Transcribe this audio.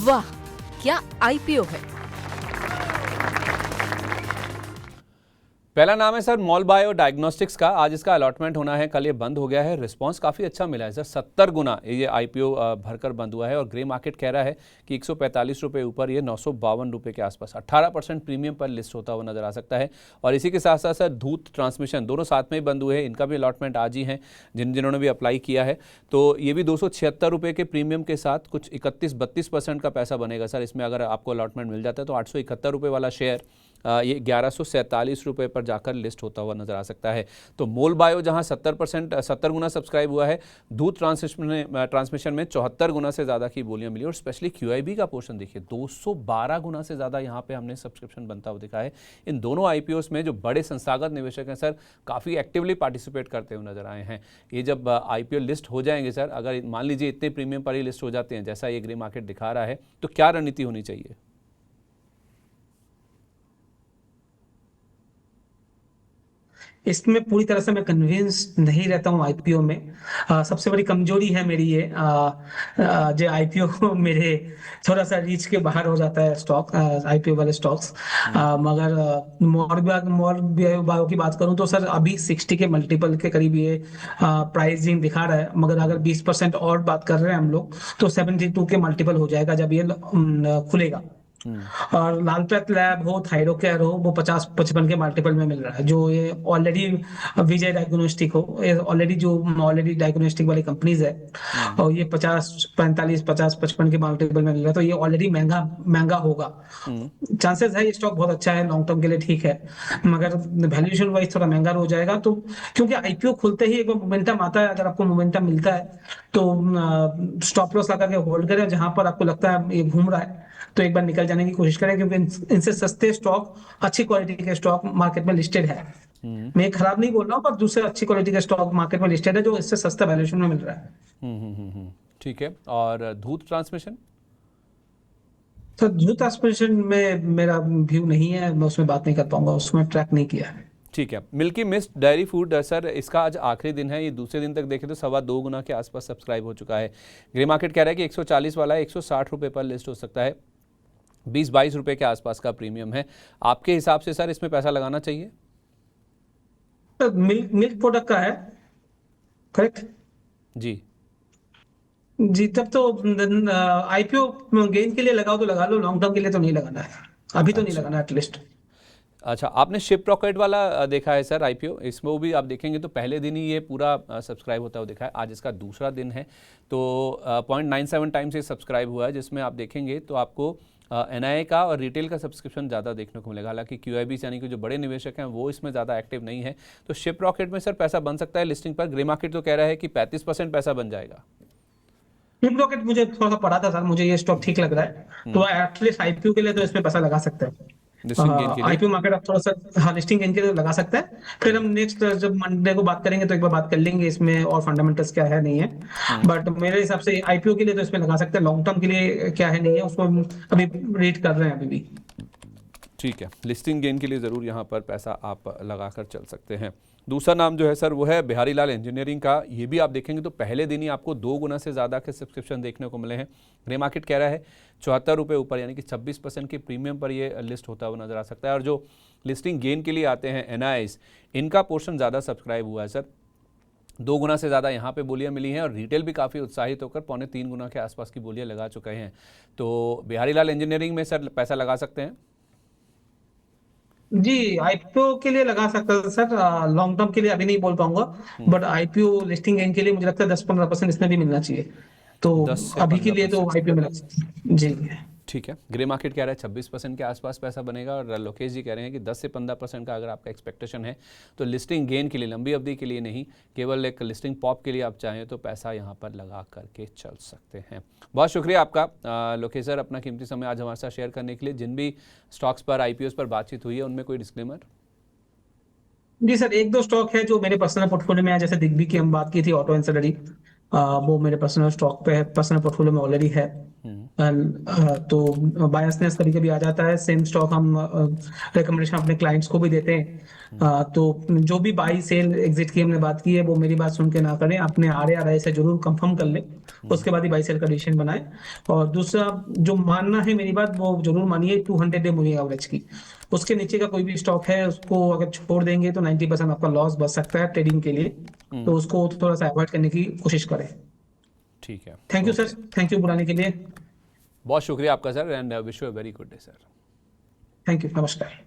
वाह, क्या आईपीओ है। पहला नाम है सर मॉल बायो डायग्नोस्टिक्स का। आज इसका अलॉटमेंट होना है, कल ये बंद हो गया है। रिस्पांस काफ़ी अच्छा मिला है सर, 70 गुना ये आईपीओ भरकर बंद हुआ है और ग्रे मार्केट कह रहा है कि 145 रुपये ऊपर ये 952 रुपये के आसपास 18% प्रीमियम पर लिस्ट होता हुआ नजर आ सकता है। और इसी के साथ साथ सर धूत ट्रांसमिशन दोनों साथ में ही बंद हुए हैं, इनका भी अलॉटमेंट आज ही है जिन्होंने भी अप्लाई किया है। तो ये भी 276 रुपये के प्रीमियम के साथ कुछ 31-32% का पैसा बनेगा सर इसमें। अगर आपको अलॉटमेंट मिल जाता है तो 871 रुपये वाला शेयर ये 1147 रुपये पर जाकर लिस्ट होता हुआ नजर आ सकता है। तो मोल बायो जहां 70 गुना सब्सक्राइब हुआ है, दूध ट्रांसमिशन में 74 गुना से ज़्यादा की बोलियां मिली। और स्पेशली क्यूआईबी का पोर्शन देखिए 212 गुना से ज़्यादा यहाँ पे हमने सब्सक्रिप्शन बनता हुआ दिखा है। इन दोनों आईपीओस में जो बड़े संस्थागत निवेशक हैं सर काफ़ी एक्टिवली पार्टिसिपेट करते हुए नजर आए हैं। ये जब आईपीओ लिस्ट हो जाएंगे सर, अगर मान लीजिए इतने प्रीमियम पर ही लिस्ट हो जाते हैं जैसा ये ग्रे मार्केट दिखा रहा है, तो क्या रणनीति होनी चाहिए? इसमें पूरी तरह से मैं कन्विंस नहीं रहता हूँ आईपीओ में। सबसे बड़ी कमजोरी है मेरी ये जो आईपीओ मेरे थोड़ा सा रीच के बाहर हो जाता है स्टॉक, आईपीओ वाले स्टॉक्स। मगर मॉर्बियो की बात करूं तो सर अभी 60 के मल्टीपल के करीब ये प्राइसिंग दिखा रहा है। मगर अगर 20% और बात कर रहे हैं हम लोग तो 72 के मल्टीपल हो जाएगा जब ये खुलेगा। और लालपेट लैब हो, थायरोकेयर हो, वो 50-55 के मल्टीपल में मिल रहा है। जो ये ऑलरेडी विजय डायग्नोस्टिक हो, ये ऑलरेडी डायग्नोस्टिक वाली कंपनीज है और ये 50-55 के मल्टीपल में मिल रहा है। तो ये ऑलरेडी महंगा होगा। चांसेस है ये स्टॉक बहुत अच्छा है, लॉन्ग टर्म के लिए ठीक है, मगर वैल्यूएशन वाइज थोड़ा महंगा हो जाएगा। तो क्योंकि आईपीओ खुलते ही एक मोमेंटम आता है, अगर आपको मोमेंटम मिलता है तो स्टॉप लॉस लगा के होल्ड करें। जहां पर आपको लगता है ये घूम रहा है तो एक बार निकल जाने की कोशिश करें, क्योंकि इनसे सस्ते स्टॉक, अच्छी क्वालिटी के स्टॉक मार्केट में लिस्टेड है। मैं खराब नहीं बोल रहा हूँ, पर दूसरे अच्छी क्वालिटी के स्टॉक मार्केट में लिस्टेड है जो इससे सस्ता वैल्यूएशन में मिल रहा है। ठीक है। और धूत ट्रांसमिशन? तो धूत ट्रांसमिशन में मेरा व्यू नहीं है, मैं उसमें बात नहीं कर पाऊंगा, उसमें ट्रैक नहीं किया है। ठीक है। Milky mist dairy food sir, इसका आज आखिरी दिन है। ये दूसरे दिन तक देखें तो 2.25 गुना के आसपास सब्सक्राइब हो चुका है। ग्रे मार्केट कह रहा है कि 140 वाला 160 रुपये पर लिस्ट हो सकता है। 20-22 रुपये के आसपास का प्रीमियम है। आपके हिसाब से सर इसमें पैसा लगाना चाहिए? तो मिल्क प्रोडक्ट का है, करेक्ट जी जी। तब तो आईपीओ गेन के लिए लगाओ तो लगा लो, लॉन्ग टर्म के लिए तो नहीं लगाना है, अभी तो नहीं लगाना एटलीस्ट। अच्छा, आपने शिप रॉकेट वाला देखा है सर आईपीओ? इसमें वो भी आप देखेंगे तो पहले दिन ही ये पूरा सब्सक्राइब होता हुआ दिखा है। आज इसका दूसरा दिन है तो 0.97 टाइम्स ये सब्सक्राइब हुआ है, जिसमें आप देखेंगे तो आपको एनआईए का और रिटेल का सब्सक्रिप्शन ज़्यादा देखने को मिलेगा। हालांकि क्यूआईबी यानी कि जो बड़े निवेशक हैं वो इसमें ज़्यादा एक्टिव नहीं है। तो शिप रॉकेट में सर पैसा बन सकता है लिस्टिंग पर? ग्रे मार्केट तो कह रहा है कि 35% पैसा बन जाएगा। शिप रॉकेट मुझे थोड़ा सा पड़ा था सर, मुझे ये स्टॉक ठीक लग रहा है, तो एटलीस्ट आईपीओ के लिए तो इसमें पैसा लगा सकते हैं। लिस्टिंग गेन के लिए आईपीओ मार्केट आप थोड़ा सा लिस्टिंग गेन के लिए लगा सकते हैं। फिर हम नेक्स्ट जब मंडे को बात करेंगे तो एक बार बात कर लेंगे इसमें और फंडामेंटल्स क्या है नहीं है। बट मेरे हिसाब से आईपीओ के लिए तो इसमें लगा सकते हैं, लॉन्ग टर्म के लिए क्या है नहीं है उसको अभी रीड कर रहे हैं अभी भी। ठीक है, लिस्टिंग गेन के लिए ज़रूर यहाँ पर पैसा आप लगाकर चल सकते हैं। दूसरा नाम जो है सर वो है बिहारी लाल इंजीनियरिंग का। ये भी आप देखेंगे तो पहले दिन ही आपको 2 गुना से ज़्यादा के सब्सक्रिप्शन देखने को मिले हैं। ग्रे मार्केट कह रहा है 74 रुपये ऊपर, यानी कि 26% के प्रीमियम पर ये लिस्ट होता हुआ नजर आ सकता है। और जो लिस्टिंग गेन के लिए आते हैं एनआईआईज, इनका पोर्शन ज़्यादा सब्सक्राइब हुआ है सर, 2 गुना से ज़्यादा यहाँ पे बोलियाँ मिली हैं। और रिटेल भी काफ़ी उत्साहित होकर 2.25 गुना के आसपास की बोलियाँ लगा चुके हैं। तो बिहारी लाल इंजीनियरिंग में सर पैसा लगा सकते हैं? जी, आईपीओ के लिए लगा सकते हैं सर, लॉन्ग टर्म के लिए अभी नहीं बोल पाऊंगा, बट आईपीओ लिस्टिंग गेन के लिए मुझे लगता है 10-15% इसमें भी मिलना चाहिए। तो 10 से अभी के लिए तो 15%। आईपीओ में लग सकते हैं जी। ठीक है। ग्रे मार्केट कह रहा है 26% के आसपास पैसा बनेगा। और लोकेश जी कह रहे हैं कि 10 से 15% का अगर आपका एक्सपेक्टेशन है तो लिस्टिंग गेन के लिए, लंबी अवधि के लिए नहीं, केवल एक लिस्टिंग पॉप के लिए आप चाहें तो पैसा यहाँ पर लगा करके चल सकते हैं। बहुत शुक्रिया आपका लोकेश सर, अपना कीमती समय आज हमारे साथ शेयर करने के लिए। जिन भी स्टॉक्स पर आईपीओस पर बातचीत हुई है उनमें कोई डिस्क्लेमर? जी सर, 1-2 स्टॉक है जो मेरे पर्सनल पोर्टफोलियो में है, जैसे दिग्बी की हम बात की थी, ऑटो एंसिलरी, वो मेरे पर्सनल स्टॉक पे है, पर्सनल पोर्टफोलियो में ऑलरेडी है। तो बायसनेस कभी कभी आ जाता है। सेम स्टॉक हम रिकमेंडेशन अपने क्लाइंट्स को भी देते हैं। तो जो भी बाई सेल एग्जिट की हमने बात की है वो मेरी बात सुन के ना करें, अपने RARI से जरूर कंफर्म कर लें, उसके बाद ही बाई सेल का डिसीजन बनाएं। और दूसरा जो मानना है मेरी बात वो जरूर मानिए 200 डे मूविंग एवरेज की, उसके नीचे का कोई भी स्टॉक है उसको अगर छोड़ देंगे तो 90% आपका लॉस बच सकता है ट्रेडिंग के लिए, तो उसको थोड़ा सा अवॉइड करने की कोशिश करें। ठीक है, thank you okay. Sir, thank you बुलाने के लिए। बहुत शुक्रिया आपका sir, and wish you a very good day sir. Thank you, नमस्कार।